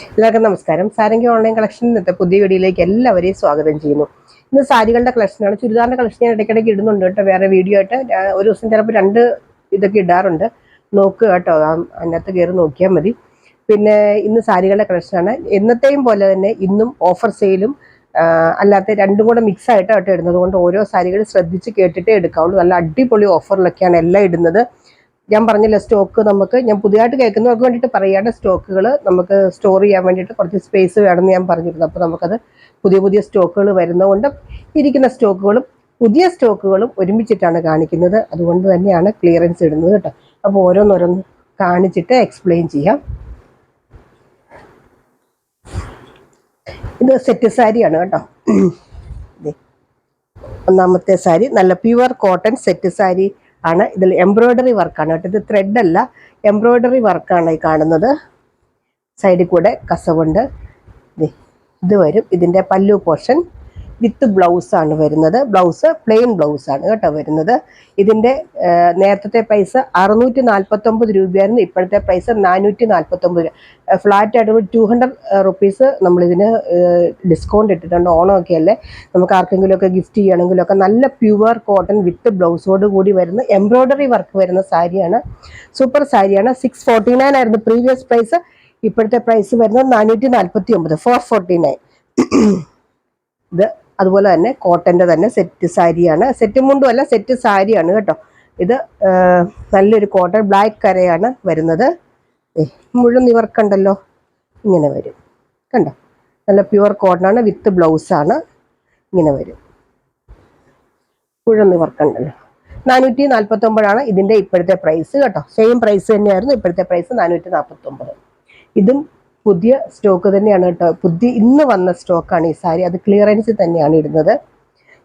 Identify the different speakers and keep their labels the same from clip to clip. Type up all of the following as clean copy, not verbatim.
Speaker 1: എല്ലാവർക്കും നമസ്കാരം. Sarangi online collection ഇന്നത്തെ പുതിയ വീഡിയോയിലേക്ക് എല്ലാവരെയും സ്വാഗതം ചെയ്യുന്നു. ഇന്ന് സാരികളുടെ കളക്ഷനാണ്. ചുരിദാറിന്റെ കളക്ഷൻ ഞാൻ ഇടയ്ക്കിടയ്ക്ക് ഇടുന്നുണ്ട് കേട്ടോ, വേറെ വീഡിയോ ആയിട്ട്. ഒരു ദിവസം ചിലപ്പോൾ 2 ഇതൊക്കെ ഇടാറുണ്ട്. നോക്കുക കേട്ടോ, അതിനകത്ത് കയറി നോക്കിയാൽ മതി. പിന്നെ ഇന്ന് സാരികളുടെ കളക്ഷനാണ്. എന്നത്തെയും പോലെ തന്നെ ഇന്നും ഓഫർ സെയിലും അല്ലാത്ത രണ്ടും കൂടെ മിക്സ് ആയിട്ട് കേട്ടോ ഇടുന്നത് കൊണ്ട് ഓരോ സാരികൾ ശ്രദ്ധിച്ച് കേട്ടിട്ടേ എടുക്കാവുള്ളൂ. നല്ല അടിപൊളി ഓഫറിലൊക്കെയാണ് എല്ലാം ഇടുന്നത്. ഞാൻ പറഞ്ഞില്ല, സ്റ്റോക്ക് ഞാൻ പുതിയതായിട്ട് കേൾക്കുന്നവർക്ക് വേണ്ടിയിട്ട് പറയുകയാണ്. സ്റ്റോക്കുകൾ നമുക്ക് സ്റ്റോർ ചെയ്യാൻ വേണ്ടിയിട്ട് കുറച്ച് സ്പേസ് വേണമെന്ന് ഞാൻ പറഞ്ഞിരുന്നു. അപ്പോൾ നമുക്കത് പുതിയ പുതിയ സ്റ്റോക്കുകൾ വരുന്നതുകൊണ്ട് ഇരിക്കുന്ന സ്റ്റോക്കുകളും പുതിയ സ്റ്റോക്കുകളും ഒരുമിച്ചിട്ടാണ് കാണിക്കുന്നത്. അതുകൊണ്ട് തന്നെയാണ് ക്ലിയറൻസ് ഇടുന്നത് കേട്ടോ. അപ്പോൾ ഓരോന്നോരോന്ന് കാണിച്ചിട്ട് എക്സ്പ്ലെയിൻ ചെയ്യാം. ഇത് സെറ്റ് സാരിയാണ് കേട്ടോ. ഒന്നാമത്തെ സാരി നല്ല പ്യുവർ കോട്ടൺ സെറ്റ് സാരി ആണ്. ഇതിൽ എംബ്രോയ്ഡറി വർക്കാണ് കേട്ടോ. ഇത് ത്രെഡ് അല്ല, എംബ്രോയ്ഡറി വർക്കാണ് ഈ കാണുന്നത്. സൈഡിൽ കൂടെ കസവുണ്ട്. ഇത് വരും ഇതിൻ്റെ പല്ലു പോർഷൻ വിത്ത് ബ്ലൗസാണ് വരുന്നത്. ബ്ലൗസ് പ്ലെയിൻ ബ്ലൗസാണ് കേട്ടോ വരുന്നത്. ഇതിൻ്റെ നേരത്തെ പ്രൈസ് 649 രൂപയായിരുന്നു. ഇപ്പോഴത്തെ പ്രൈസ് 449 രൂപ. ഫ്ലാറ്റായിട്ട് ഒരു 200 റുപ്പീസ് നമ്മളിതിന് ഡിസ്കൗണ്ട് ഇട്ടിട്ടുണ്ട്. ഓണമൊക്കെ അല്ലേ, നമുക്ക് ആർക്കെങ്കിലുമൊക്കെ ഗിഫ്റ്റ് ചെയ്യണമെങ്കിലൊക്കെ നല്ല പ്യുവർ കോട്ടൺ വിത്ത് ബ്ലൗസോട് കൂടി വരുന്ന എംബ്രോയ്ഡറി വർക്ക് വരുന്ന സാരിയാണ്. സൂപ്പർ സാരിയാണ്. 649 ആയിരുന്നു പ്രീവിയസ് പ്രൈസ്. ഇപ്പോഴത്തെ പ്രൈസ് വരുന്നത് 449, 449. ഇത് അതുപോലെ തന്നെ കോട്ടൻ്റെ തന്നെ സെറ്റ് സാരിയാണ്. സെറ്റ് മുണ്ടും അല്ല, സെറ്റ് സാരിയാണ് കേട്ടോ. ഇത് നല്ലൊരു കോട്ടൺ ബ്ലാക്ക് കരയാണ് വരുന്നത്. മുഴുവൻ നിവർക്കുണ്ടല്ലോ, ഇങ്ങനെ വരും കണ്ടോ. നല്ല പ്യുവർ കോട്ടനാണ് വിത്ത് ബ്ലൗസാണ്. ഇങ്ങനെ വരും, മുഴുവൻ നിവർക്കുണ്ടല്ലോ. 449 ഇതിൻ്റെ ഇപ്പോഴത്തെ പ്രൈസ് കേട്ടോ. സെയിം പ്രൈസ് തന്നെയായിരുന്നു. ഇപ്പോഴത്തെ പ്രൈസ് 449. ഇതും പുതിയ സ്റ്റോക്ക് തന്നെയാണ് കേട്ടോ. ഇന്ന് വന്ന സ്റ്റോക്കാണ് ഈ സാരി. അത് ക്ലിയറൻസ് തന്നെയാണ് ഇടുന്നത്.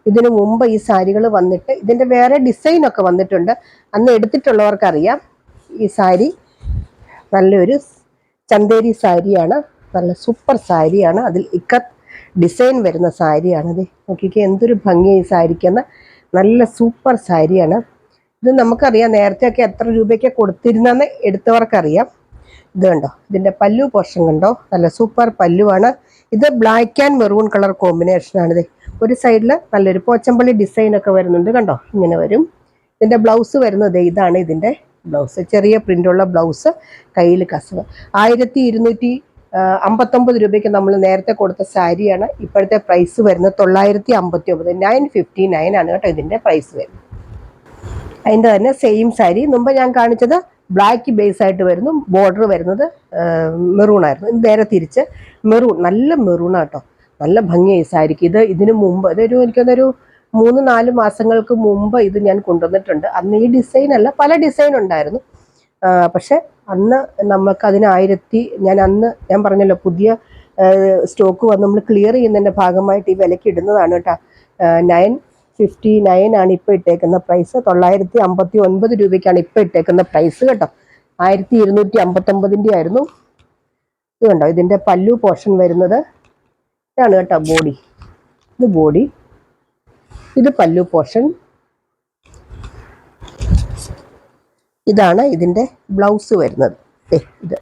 Speaker 1: ഇതിനു മുമ്പ് ഈ സാരികൾ വന്നിട്ട് ഇതിൻ്റെ വേറെ ഡിസൈനൊക്കെ വന്നിട്ടുണ്ട്. അന്ന് എടുത്തിട്ടുള്ളവർക്കറിയാം. ഈ സാരി നല്ലൊരു ചന്തേരി സാരിയാണ്. നല്ല സൂപ്പർ സാരിയാണ്. അതിൽ ഇക്കത്ത് ഡിസൈൻ വരുന്ന സാരിയാണ്. അത് നോക്കിക്കേ, എന്തൊരു ഭംഗി ഈ സാരിക്കെന്ന്. നല്ല സൂപ്പർ സാരിയാണ്. ഇത് നമുക്കറിയാം നേരത്തെയൊക്കെ എത്ര രൂപയ്ക്ക് കൊടുത്തിരുന്നെന്ന് എടുത്തവർക്കറിയാം. ഇത് കണ്ടോ, ഇതിൻ്റെ പല്ലു പോർഷൻ കണ്ടോ, നല്ല സൂപ്പർ പല്ലുവാണ്. ഇത് ബ്ലാക്ക് ആൻഡ് മെറൂൺ കളർ കോമ്പിനേഷനാണിത്. ഒരു സൈഡിൽ നല്ലൊരു പോച്ചമ്പള്ളി ഡിസൈനൊക്കെ വരുന്നുണ്ട് കണ്ടോ, ഇങ്ങനെ വരും. ഇതിൻ്റെ ബ്ലൗസ് വരുന്നത് ഇതാണ്. ഇതിൻ്റെ ബ്ലൗസ് ചെറിയ പ്രിൻ്റുള്ള ബ്ലൗസ്, കയ്യിൽ കസവ്. 1259 രൂപയ്ക്ക് നമ്മൾ നേരത്തെ കൊടുത്ത സാരിയാണ്. ഇപ്പോഴത്തെ പ്രൈസ് വരുന്നത് 959, 959 ആണ് കേട്ടോ ഇതിൻ്റെ പ്രൈസ് വരുന്നത്. അതിൻ്റെ തന്നെ സെയിം സാരി മുമ്പ് ഞാൻ കാണിച്ചത് ബ്ലാക്ക് ബേസ് ആയിട്ട് വരുന്നു. ബോർഡർ വരുന്നത് മെറൂൺ ആയിരുന്നു. ഇത് നേരെ തിരിച്ച് മെറൂൺ, നല്ല മെറൂൺ ആട്ടോ. നല്ല ഭംഗിയായി സാരിക്ക്. ഇതിന് മുമ്പ് എനിക്കൊന്നൊരു 3-4 മാസങ്ങൾക്ക് മുമ്പ് ഇത് ഞാൻ കൊണ്ടുവന്നിട്ടുണ്ട്. അന്ന് ഈ ഡിസൈൻ അല്ല, പല ഡിസൈൻ ഉണ്ടായിരുന്നു. പക്ഷെ അന്ന് നമുക്ക് അതിന് ഞാൻ പറഞ്ഞല്ലോ, പുതിയ സ്റ്റോക്ക് വന്ന് നമ്മൾ ക്ലിയർ ചെയ്യുന്നതിൻ്റെ ഭാഗമായിട്ട് ഈ വിലയ്ക്ക് ഇടുന്നതാണ് കേട്ടോ. 959 ആണ് ഇപ്പോൾ ഇട്ടേക്കുന്ന പ്രൈസ്. 959 രൂപയ്ക്കാണ് ഇപ്പോൾ ഇട്ടേക്കുന്ന പ്രൈസ് കേട്ടോ. 1259 ആയിരുന്നു. ഇത് കണ്ടോ, ഇതിൻ്റെ പല്ലു പോർഷൻ വരുന്നത് ഇതാണ് കേട്ടോ. ബോഡി, ഇത് ബോഡി, ഇത് പല്ലു പോർഷൻ. ഇതാണ് ഇതിൻ്റെ ബ്ലൗസ് വരുന്നത്. ഇത്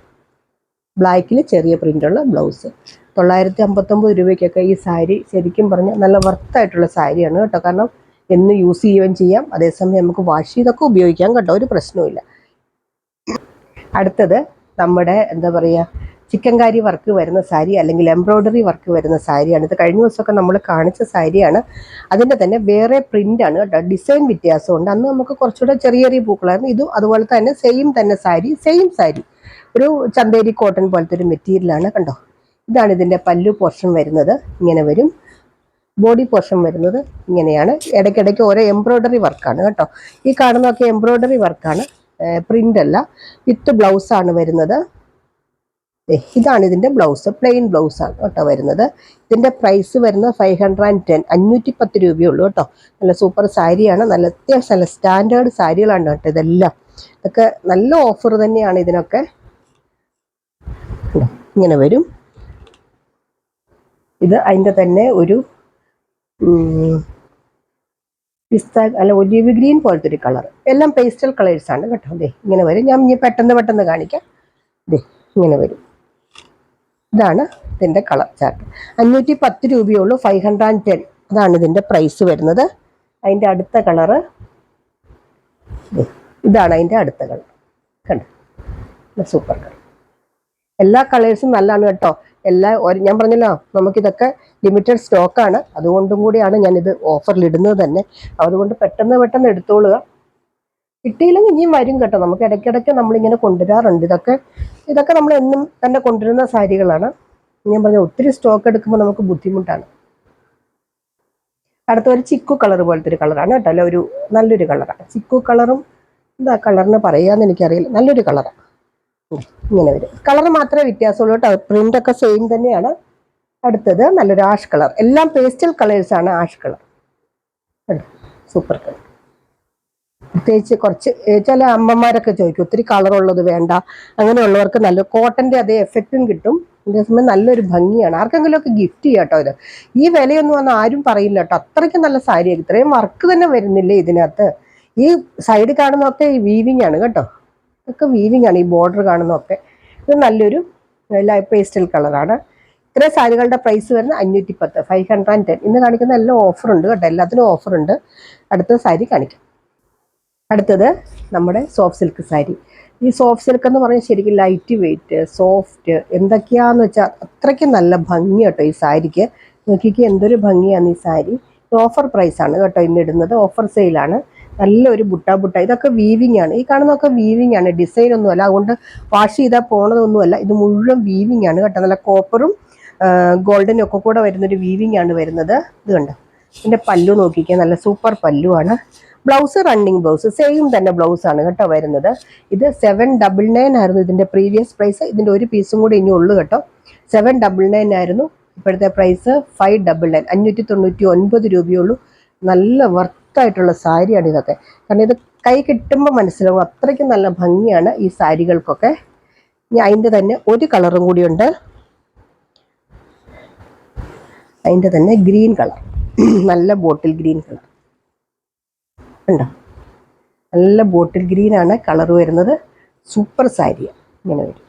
Speaker 1: ബ്ലാക്കിൽ ചെറിയ പ്രിൻ്റുള്ള ബ്ലൗസ്. 959 രൂപയ്ക്കൊക്കെ ഈ സാരി ശരിക്കും പറഞ്ഞാൽ നല്ല വർത്തായിട്ടുള്ള സാരിയാണ് കേട്ടോ. കാരണം എന്ന് യൂസ് ചെയ്യുകയും ചെയ്യാം, അതേസമയം നമുക്ക് വാഷ് ചെയ്തൊക്കെ ഉപയോഗിക്കാം കേട്ടോ, ഒരു പ്രശ്നവുമില്ല. അടുത്തത് നമ്മുടെ എന്താ പറയുക, ചിക്കൻകാരി വർക്ക് വരുന്ന സാരി അല്ലെങ്കിൽ എംബ്രോയ്ഡറി വർക്ക് വരുന്ന സാരിയാണ്. ഇത് കഴിഞ്ഞ ദിവസമൊക്കെ നമ്മൾ കാണിച്ച സാരിയാണ്. അതിൻ്റെ തന്നെ വേറെ പ്രിൻ്റാണ് കേട്ടോ. ഡിസൈൻ വ്യത്യാസമുണ്ട്. അന്ന് നമുക്ക് കുറച്ചുകൂടെ ചെറിയ ചെറിയ പൂക്കളായിരുന്നു. ഇതും അതുപോലെ തന്നെ സെയിം സാരി, സെയിം സാരി. ഒരു ചന്തേരി കോട്ടൺ പോലത്തെ ഒരു മെറ്റീരിയലാണ് കണ്ടോ. ഇതാണ് ഇതിൻ്റെ പല്ലു പോർഷൻ വരുന്നത്. ഇങ്ങനെ വരും. ബോഡി പോർഷൻ വരുന്നത് ഇങ്ങനെയാണ്. ഇടയ്ക്കിടയ്ക്ക് ഓരോ എംബ്രോയ്ഡറി വർക്കാണ് കേട്ടോ. ഈ കാണുന്നതൊക്കെ എംബ്രോയ്ഡറി വർക്കാണ്, പ്രിൻ്റ് അല്ല. വിത്ത് ബ്ലൗസാണ് വരുന്നത്. ഇതാണ് ഇതിൻ്റെ ബ്ലൗസ്, പ്ലെയിൻ ബ്ലൗസാണ് കേട്ടോ വരുന്നത്. ഇതിൻ്റെ പ്രൈസ് വരുന്നത് 510, 510 രൂപയുള്ളൂ കേട്ടോ. നല്ല സൂപ്പർ സാരിയാണ്. നല്ല അത്യാവശ്യം നല്ല സ്റ്റാൻഡേർഡ് സാരികളാണ് കേട്ടോ ഇതെല്ലാം. ഇതൊക്കെ നല്ല ഓഫർ തന്നെയാണ് ഇതിനൊക്കെ. ഇങ്ങനെ വരും. ഇത് അതിൻ്റെ തന്നെ ഒരു പിസ്ത അല്ല ഒലിവ് ഗ്രീൻ പോലത്തെ ഒരു കളർ. എല്ലാം പേസ്റ്റൽ കളേഴ്സാണ് കേട്ടോ. ഇങ്ങനെ വരും. ഞാൻ ഇനി പെട്ടെന്ന് കാണിക്കാം. ഇങ്ങനെ വരും. ഇതാണ് ഇതിൻ്റെ കളർ ചാർട്ട്. 510 രൂപയുള്ളൂ. 510 അതാണ് ഇതിൻ്റെ പ്രൈസ് വരുന്നത്. അതിൻ്റെ അടുത്ത കളറ് ഇതാണ്. അതിൻ്റെ അടുത്ത കളർ കണ്ടോ, സൂപ്പർ കളർ. എല്ലാ കളേഴ്സും നല്ലതാണ് കേട്ടോ. ഞാൻ പറഞ്ഞല്ലോ നമുക്കിതൊക്കെ ലിമിറ്റഡ് സ്റ്റോക്കാണ്, അതുകൊണ്ടും കൂടിയാണ് ഞാനിത് ഓഫറിൽ ഇടുന്നത് തന്നെ. അതുകൊണ്ട് പെട്ടെന്ന് എടുത്തോളുക. കിട്ടിയില്ലെങ്കിൽ ഇനിയും വരും കേട്ടോ. നമുക്ക് ഇടയ്ക്കിടയ്ക്ക് നമ്മളിങ്ങനെ കൊണ്ടുവരാറുണ്ട്. ഇതൊക്കെ നമ്മൾ എന്നും തന്നെ കൊണ്ടുവരുന്ന സാരികളാണ്. ഞാൻ പറഞ്ഞ ഒത്തിരി സ്റ്റോക്ക് എടുക്കുമ്പോൾ നമുക്ക് ബുദ്ധിമുട്ടാണ്. അടുത്ത ഒരു ചിക്കു കളർ പോലത്തെ ഒരു കളറാണ് കേട്ടോ. അല്ല, ഒരു നല്ലൊരു കളറാണ്. ചിക്കു കളറും എന്താ കളറിന് പറയാന്ന് എനിക്കറിയില്ല. നല്ലൊരു കളറാണ്. ഇങ്ങനെ വരും. കളർ മാത്രമേ വ്യത്യാസമുള്ളൂ കേട്ടോ. പ്രിന്റ് ഒക്കെ സെയിം തന്നെയാണ്. അടുത്തത് നല്ലൊരു ആഷ് കളർ. എല്ലാം പേസ്റ്റൽ കളേഴ്സാണ്. Ash colour super colour. പ്രത്യേകിച്ച് കുറച്ച് ചില അമ്മമാരൊക്കെ ചോദിക്കും ഒത്തിരി കളറുള്ളത് വേണ്ട, അങ്ങനെയുള്ളവർക്ക് നല്ല കോട്ടന്റെ അതേ എഫക്റ്റും കിട്ടും. അതേസമയം നല്ലൊരു ഭംഗിയാണ്. ആർക്കെങ്കിലും ഒക്കെ ഗിഫ്റ്റ് ചെയ്യാം കേട്ടോ. ഇത് ഈ വിലയൊന്നും വന്നാൽ ആരും പറയില്ല കേട്ടോ. അത്രയ്ക്ക് നല്ല സാരിയാണ്. ഇത്രയും വർക്ക് തന്നെ വരുന്നില്ലേ ഇതിനകത്ത്. ഈ സൈഡ് കാണുന്നതൊക്കെ ഈ വീവിങ് ആണ് കേട്ടോ. ഇതൊക്കെ വീവിങ് ആണ്. ഈ ബോർഡർ കാണുന്നതൊക്കെ ഇത് നല്ലൊരു പേസ്റ്റൽ കളറാണ്. ഇത്രയും സാരികളുടെ പ്രൈസ് വരുന്നത് 510, 510. ഇന്ന് കാണിക്കുന്ന എല്ലാം ഓഫറുണ്ട് കേട്ടോ. എല്ലാത്തിനും ഓഫറുണ്ട്. അടുത്ത സാരി കാണിക്കാം. അടുത്തത് നമ്മുടെ സോഫ്റ്റ് സിൽക്ക് സാരി. ഈ സോഫ്റ്റ് സിൽക്ക് എന്ന് പറഞ്ഞാൽ ശരിക്കും ലൈറ്റ് വെയിറ്റ്, സോഫ്റ്റ്, എന്തൊക്കെയാന്ന് വെച്ചാൽ അത്രയ്ക്ക് നല്ല ഭംഗി കേട്ടോ ഈ സാരിക്ക്. നോക്കിക്ക് എന്തൊരു ഭംഗിയാണ് ഈ സാരി. ഓഫർ പ്രൈസാണ് കേട്ടോ ഇന്ന് ഇടുന്നത്. ഓഫർ സെയിലാണ്. നല്ലൊരു ബുട്ട ഇതൊക്കെ വീവിങ് ആണ്. ഈ കാണുന്നതൊക്കെ വീവിങ് ആണ്, ഡിസൈൻ ഒന്നുമല്ല. അതുകൊണ്ട് വാഷ് ചെയ്താൽ പോണതൊന്നുമല്ല. ഇത് മുഴുവൻ വീവിങ് ആണ് കേട്ടോ. നല്ല കോപ്പറും ഗോൾഡനും ഒക്കെ കൂടെ വരുന്നൊരു വീവിങ് ആണ് വരുന്നത്. ഇത് കണ്ടോ. ഇതിൻ്റെ പല്ലു നോക്കിക്കാൻ നല്ല സൂപ്പർ പല്ലുവാണ്. ബ്ലൗസ് റണ്ണിങ് ബ്ലൗസ് സെയിം തന്നെ ബ്ലൗസ് ആണ് കേട്ടോ വരുന്നത്. ഇത് 799 ആയിരുന്നു ഇതിൻ്റെ പ്രീവിയസ് പ്രൈസ്. ഇതിൻ്റെ ഒരു പീസും കൂടി ഇനി ഉള്ളു കേട്ടോ. 799 ആയിരുന്നു. ഇപ്പോഴത്തെ പ്രൈസ് 599, 599 രൂപയുള്ളൂ. നല്ല വർത്തായിട്ടുള്ള സാരിയാണ് ഇതൊക്കെ. കാരണം ഇത് കൈ കിട്ടുമ്പോൾ മനസ്സിലാവും അത്രയ്ക്കും നല്ല ഭംഗിയാണ് ഈ സാരികൾക്കൊക്കെ. ഇനി അതിൻ്റെ തന്നെ ഒരു കളറും കൂടിയുണ്ട്. അതിൻ്റെ തന്നെ ഗ്രീൻ കളർ, നല്ല ബോട്ടിൽ ഗ്രീൻ കളർ ഉണ്ടോ. നല്ല ബോട്ടിൽ ഗ്രീൻ ആണ് കളർ വരുന്നത്. സൂപ്പർ സാരിയാണ്. ഇങ്ങനെ വരും.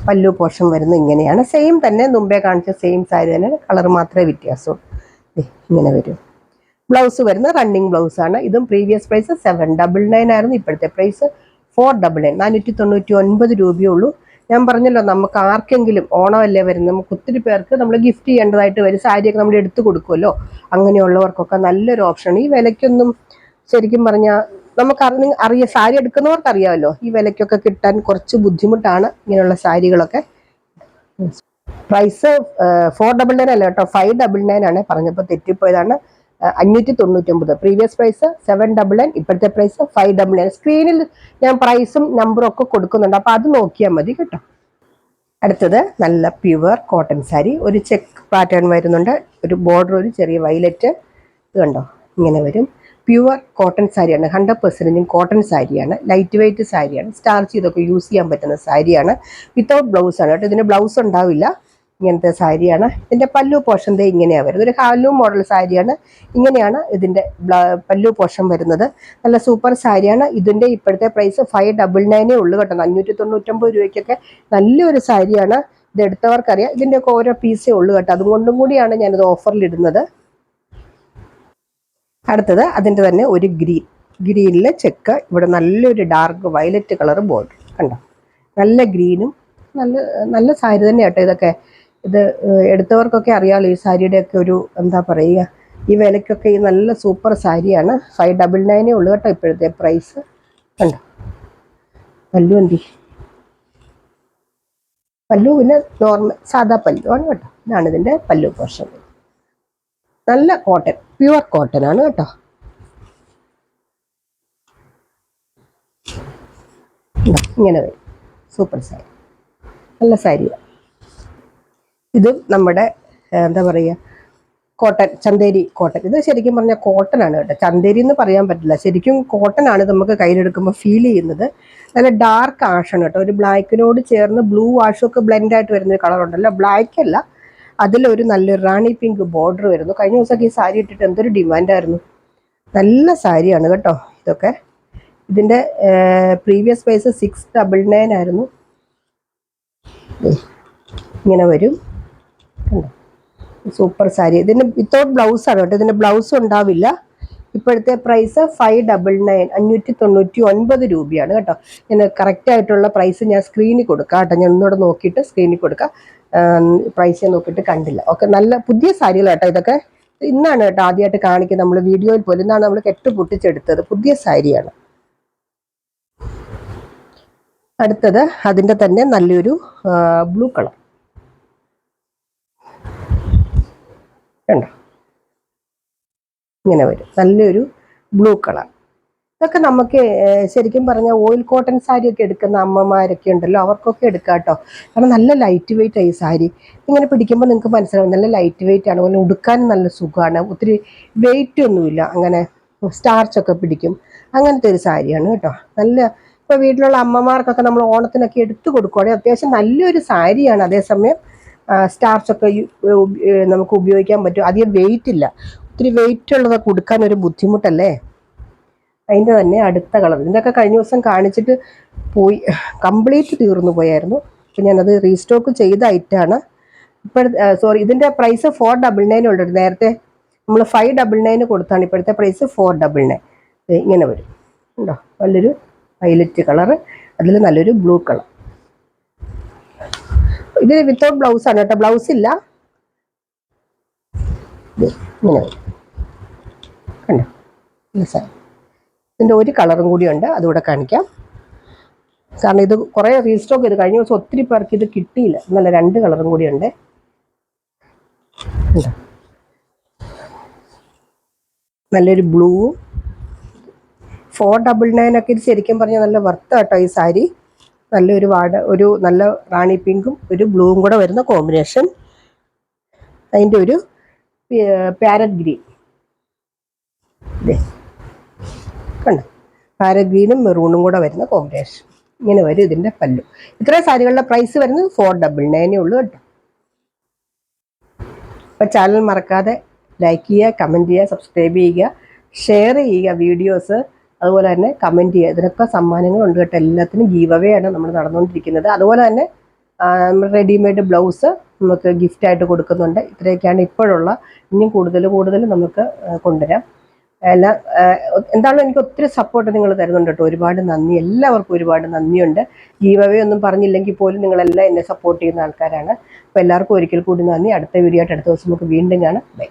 Speaker 1: പല്ലു പോർഷൻ വരുന്നത് ഇങ്ങനെയാണ്. സെയിം തന്നെ, മുമ്പേ കാണിച്ച സെയിം സാരി തന്നെ, കളർ മാത്രമേ വ്യത്യാസമുള്ളൂ. ഇങ്ങനെ വരും. ബ്ലൗസ് വരുന്നത് റണ്ണിങ് ബ്ലൗസാണ്. ഇതും പ്രീവിയസ് പ്രൈസ് 799 ആയിരുന്നു. ഇപ്പോഴത്തെ പ്രൈസ് 499, 499 രൂപയുള്ളൂ. ഞാൻ പറഞ്ഞല്ലോ നമുക്ക് ആർക്കെങ്കിലും ഓണമല്ലേ വരുന്നത്, നമുക്ക് ഒത്തിരി പേർക്ക് നമ്മൾ ഗിഫ്റ്റ് ചെയ്യേണ്ടതായിട്ട് വരും. സാരിയൊക്കെ നമ്മൾ എടുത്തു കൊടുക്കുമല്ലോ. അങ്ങനെയുള്ളവർക്കൊക്കെ നല്ലൊരു ഓപ്ഷൻ. ഈ വിലയ്ക്കൊന്നും ശരിക്കും പറഞ്ഞാൽ നമുക്ക് സാരി എടുക്കുന്നവർക്ക് അറിയാമല്ലോ ഈ വിലയ്ക്കൊക്കെ കിട്ടാൻ കുറച്ച് ബുദ്ധിമുട്ടാണ് ഇങ്ങനെയുള്ള സാരികളൊക്കെ. പ്രൈസ് 499 അല്ല കേട്ടോ, 599 ആണ്. പറഞ്ഞപ്പോൾ തെറ്റിപ്പോയതാണ്. 599. പ്രീവിയസ് പ്രൈസ് 799, ഇപ്പോഴത്തെ പ്രൈസ് 599. സ്ക്രീനിൽ ഞാൻ പ്രൈസും നമ്പറും ഒക്കെ കൊടുക്കുന്നുണ്ട്, അപ്പോൾ അത് നോക്കിയാൽ മതി കേട്ടോ. അടുത്തത് നല്ല പ്യുവർ കോട്ടൺ സാരി. ഒരു ചെക്ക് പാറ്റേൺ വരുന്നുണ്ട്. ഒരു ബോർഡർ, ഒരു ചെറിയ വയലറ്റ്. ഇത് കണ്ടോ, ഇങ്ങനെ വരും. പ്യുവർ കോട്ടൺ സാരിയാണ്. 100% കോട്ടൺ സാരിയാണ്. ലൈറ്റ് വെയിറ്റ് സാരിയാണ്. സ്റ്റാർച്ച് ചെയ്തൊക്കെ യൂസ് ചെയ്യാൻ പറ്റുന്ന സാരിയാണ്. വിത്തൗട്ട് ബ്ലൗസ് ആണ് കേട്ടോ. ഇതിന് ബ്ലൗസ് ഉണ്ടാവില്ല. ഇങ്ങനത്തെ സാരിയാണ്. ഇതിൻ്റെ പല്ലു പോർഷൻ ഇങ്ങനെയാണ് വരുന്നത്. ഒരു ഹാലു മോഡൽ സാരിയാണ്. ഇങ്ങനെയാണ് ഇതിൻ്റെ പല്ലു പോർഷൻ വരുന്നത്. നല്ല സൂപ്പർ സാരിയാണ്. ഇതിൻ്റെ ഇപ്പോഴത്തെ പ്രൈസ് 599 ഉള്ളൂ കേട്ടോ. 599 രൂപയ്ക്കൊക്കെ നല്ലൊരു സാരിയാണ്. ഇത് എടുത്തവർക്കറിയാം. ഇതിൻ്റെയൊക്കെ ഓരോ പീസേ ഉള്ളൂ കേട്ടോ. അതുകൊണ്ടും കൂടിയാണ് ഞാനിത് ഓഫറിൽ ഇടുന്നത്. അടുത്തത് അതിൻ്റെ തന്നെ ഒരു ഗ്രീനിൽ ചെക്ക്. ഇവിടെ നല്ലൊരു ഡാർക്ക് വയലറ്റ് കളർ ബോർഡർ കണ്ടോ. നല്ല ഗ്രീനും നല്ല സാരി തന്നെ കേട്ടോ ഇതൊക്കെ. ഇത് എടുത്തവർക്കൊക്കെ അറിയാമല്ലോ ഈ സാരിയുടെയൊക്കെ ഒരു എന്താ പറയുക, ഈ വിലയ്ക്കൊക്കെ ഈ നല്ല സൂപ്പർ സാരിയാണ്. 599 ഉള്ളൂ കേട്ടോ ഇപ്പോഴത്തെ പ്രൈസ്. കണ്ടോ പല്ലു പല്ലു പിന്നെ നോർമൽ സാധാ പല്ലു ആണ് കേട്ടോ. ഇതാണ് ഇതിൻ്റെ പല്ലു പോർഷൻ. നല്ല കോട്ടൺ, പ്യുവർ കോട്ടൺ ആണ് കേട്ടോ. ഇങ്ങനെ വരും. സൂപ്പർ സാരി, നല്ല സാരിയാണ്. ഇതും നമ്മുടെ എന്താ പറയുക കോട്ടൺ, ചന്തേരി കോട്ടൺ. ഇത് ശരിക്കും പറഞ്ഞാൽ കോട്ടൺ ആണ് കേട്ടോ. ചന്തേരി എന്ന് പറയാൻ പറ്റില്ല, ശരിക്കും കോട്ടൺ ആണ് നമുക്ക് കയ്യിലെടുക്കുമ്പോൾ ഫീൽ ചെയ്യുന്നത്. നല്ല ഡാർക്ക് ആഷാണ് കേട്ടോ. ഒരു ബ്ലാക്കിനോട് ചേർന്ന് ബ്ലൂ വാഷും ഒക്കെ ബ്ലെൻഡ് ആയിട്ട് വരുന്നൊരു കളർ ഉണ്ടല്ലോ. ബ്ലാക്ക് അല്ല, അതിലൊരു നല്ലൊരു റാണി പിങ്ക് ബോർഡർ വരുന്നു. കഴിഞ്ഞ ദിവസമൊക്കെ ഈ സാരി ഇട്ടിട്ട് എന്തൊരു ഡിമാൻഡായിരുന്നു. നല്ല സാരിയാണ് കേട്ടോ ഇതൊക്കെ. ഇതിൻ്റെ പ്രീവിയസ് പ്രൈസ് 699 ആയിരുന്നു. ഇങ്ങനെ വരും. കണ്ടോ, സൂപ്പർ സാരി. ഇതിന് വിത്തൗട്ട് ബ്ലൗസാണ് കേട്ടോ, ഇതിൻ്റെ ബ്ലൗസ് ഉണ്ടാവില്ല. ഇപ്പോഴത്തെ പ്രൈസ് 599, 599 രൂപയാണ് കേട്ടോ. ഞാൻ കറക്റ്റായിട്ടുള്ള പ്രൈസ് ഞാൻ സ്ക്രീനിൽ കൊടുക്കാം കേട്ടോ. ഞാൻ ഒന്നുകൂടെ നോക്കിയിട്ട് സ്ക്രീനിൽ കൊടുക്കാം. പ്രൈസ് ഞാൻ നോക്കിയിട്ട് കണ്ടില്ല. ഓക്കെ, നല്ല പുതിയ സാരികളാണ് കേട്ടോ ഇതൊക്കെ. ഇന്നാണ് കേട്ടോ ആദ്യമായിട്ട് കാണിക്കുന്നത് നമ്മൾ വീഡിയോയിൽ പോലും. ഇന്നാണ് നമ്മൾ കെട്ട് പൊട്ടിച്ചെടുത്തത്. പുതിയ സാരിയാണ്. അടുത്തത് അതിൻ്റെ തന്നെ നല്ലൊരു ബ്ലൂ കളർ കണ്ടോ, ഇങ്ങനെ വരും. നല്ലൊരു ബ്ലൂ കളർ. ഇതൊക്കെ നമുക്ക് ശരിക്കും പറഞ്ഞാൽ ഓയിൽ കോട്ടൺ സാരിയൊക്കെ എടുക്കുന്ന അമ്മമാരൊക്കെ ഉണ്ടല്ലോ, അവർക്കൊക്കെ എടുക്കാം കേട്ടോ. കാരണം നല്ല ലൈറ്റ് വെയിറ്റ് ആയി സാരി. ഇങ്ങനെ പിടിക്കുമ്പോൾ നിങ്ങൾക്ക് മനസ്സിലാവും നല്ല ലൈറ്റ് വെയിറ്റ് ആണ്. അതുപോലെ ഉടുക്കാനും നല്ല സുഖമാണ്. ഒത്തിരി വെയിറ്റ് ഒന്നുമില്ല. അങ്ങനെ സ്റ്റാർച്ചൊക്കെ പിടിക്കും. അങ്ങനത്തെ ഒരു സാരിയാണ് കേട്ടോ. നല്ല ഇപ്പോൾ വീട്ടിലുള്ള അമ്മമാർക്കൊക്കെ നമ്മൾ ഓണത്തിനൊക്കെ എടുത്തു കൊടുക്കുകയാണെങ്കിൽ അത്യാവശ്യം നല്ലൊരു സാരിയാണ്. അതേസമയം സ്റ്റാർച്ചൊക്കെ നമുക്ക് ഉപയോഗിക്കാൻ പറ്റും. അധികം വെയിറ്റ് ഇല്ല. ഒത്തിരി വെയിറ്റ് ഉള്ളതൊക്കെ ഉടുക്കാൻ ഒരു ബുദ്ധിമുട്ടല്ലേ. അതിൻ്റെ തന്നെ അടുത്ത കളർ. ഇതിൻ്റെയൊക്കെ കഴിഞ്ഞ ദിവസം കാണിച്ചിട്ട് പോയി, കംപ്ലീറ്റ് തീർന്നു പോയായിരുന്നു. അപ്പം ഞാനത് റീസ്റ്റോക്ക് ചെയ്ത ഐറ്റമാണ്. സോറി, ഇതിൻ്റെ പ്രൈസ് 499 ഉണ്ട്. നേരത്തെ നമ്മൾ 599 കൊടുത്താണ്. ഇപ്പോഴത്തെ പ്രൈസ് 499. ഇങ്ങനെ വരും. ഉണ്ടോ, നല്ലൊരു വയലറ്റ് കളറ്, അതിൽ നല്ലൊരു ബ്ലൂ കളർ. ഇത് വിത്തൗട്ട് ബ്ലൗസാണ് കേട്ടോ, ബ്ലൗസ് ഇല്ല. ഇങ്ങനെ വരും. കണ്ടോ, ഇതിൻ്റെ ഒരു കളറും കൂടിയുണ്ട്, അതുകൂടെ കാണിക്കാം. കാരണം ഇത് കുറേ റീസ്റ്റോക്ക് ചെയ്ത് കഴിഞ്ഞ ദിവസം ഒത്തിരി പേർക്ക് ഇത് കിട്ടിയില്ല. നല്ല 2 കളറും കൂടിയുണ്ട്. നല്ലൊരു ബ്ലൂവും. 499 ഒക്കെ ഇത് ശരിക്കും പറഞ്ഞാൽ നല്ല വർത്ത് കേട്ടോ ഈ സാരി. നല്ലൊരു ഒരു നല്ല റാണി പിങ്കും ഒരു ബ്ലൂവും കൂടെ വരുന്ന കോമ്പിനേഷൻ. അതിൻ്റെ ഒരു പാരറ്റ് ഗ്രീൻ കണ്ടോ, പാരറ്റ് ഗ്രീനും മെറൂണും കൂടെ വരുന്ന കോമ്പിനേഷൻ. ഇങ്ങനെ വരും ഇതിൻ്റെ പല്ലു. ഇത്രയും സാരികളുടെ പ്രൈസ് വരുന്നത് 499 ഉള്ളൂ കേട്ടോ. അപ്പോൾ ചാനൽ മറക്കാതെ ലൈക്ക് ചെയ്യുക, കമൻറ്റ് ചെയ്യുക, സബ്സ്ക്രൈബ് ചെയ്യുക, ഷെയർ ചെയ്യുക വീഡിയോസ്. അതുപോലെ തന്നെ കമൻറ്റ് ചെയ്യുക. ഇതിനൊക്കെ സമ്മാനങ്ങളുണ്ട് കേട്ടോ. എല്ലാത്തിനും ഗീവ് അവേ ആണ് നമ്മൾ നടന്നുകൊണ്ടിരിക്കുന്നത്. അതുപോലെ തന്നെ നമ്മൾ റെഡിമെയ്ഡ് ബ്ലൗസ് നമുക്ക് ഗിഫ്റ്റായിട്ട് കൊടുക്കുന്നുണ്ട്. ഇത്രയൊക്കെയാണ് ഇപ്പോഴുള്ള. ഇനിയും കൂടുതൽ നമുക്ക് കൊണ്ടുവരാം. എല്ലാം എന്തായാലും എനിക്ക് ഒത്തിരി സപ്പോർട്ട് നിങ്ങൾ തരുന്നുണ്ട് കേട്ടോ. ഒരുപാട് നന്ദി. എല്ലാവർക്കും ഒരുപാട് നന്ദിയുണ്ട്. ഗീവ് അവേ ഒന്നും പറഞ്ഞില്ലെങ്കിൽ പോലും നിങ്ങളെല്ലാം എന്നെ സപ്പോർട്ട് ചെയ്യുന്ന ആൾക്കാരാണ്. അപ്പോൾ എല്ലാവർക്കും ഒരിക്കൽ കൂടി നന്ദി. അടുത്ത വീഡിയോ ആയിട്ട് അടുത്ത ദിവസം നമുക്ക് വീണ്ടും കാണാം. ബൈ.